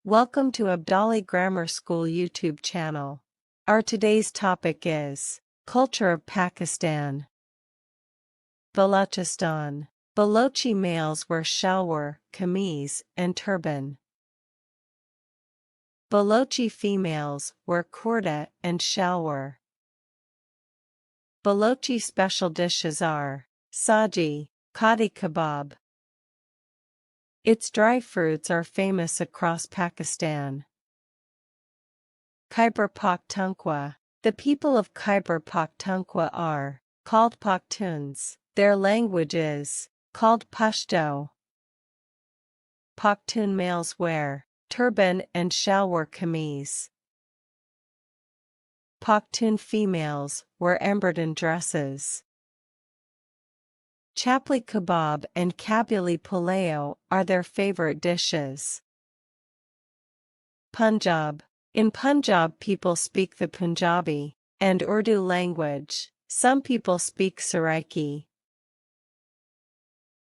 Welcome to Abdali Grammar School YouTube channel. Our today's topic is Culture of Pakistan. Balochistan. Balochi males wear shalwar, kameez, and turban. Balochi females wear kurta and shalwar. Balochi special dishes are saji, kadi kebab. Its dry fruits are famous across Pakistan. Khyber Pakhtunkhwa. The people of Khyber Pakhtunkhwa are called Pakhtuns. Their language is called Pashto. Pakhtun males wear turban and shalwar kameez. Pakhtun females wear embroidered dresses. Chapli kebab and Kabuli pulao are their favorite dishes. Punjab. In Punjab, people speak the Punjabi and Urdu language. Some people speak Saraiki.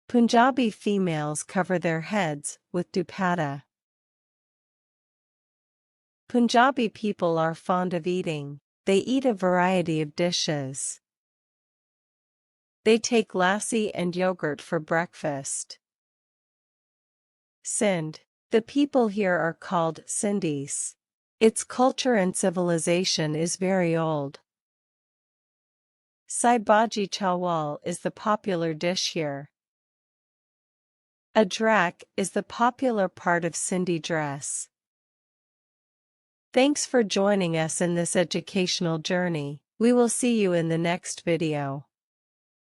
Punjabi females cover their heads with dupatta. Punjabi people are fond of eating. They eat a variety of dishes. They take lassi and yogurt for breakfast. Sindh. The people here are called Sindhis. Its culture and civilization is very old. Sai bhaji chawal is the popular dish here. Adrak is the popular part of Sindhi dress. Thanks for joining us in this educational journey. We will see you in the next video.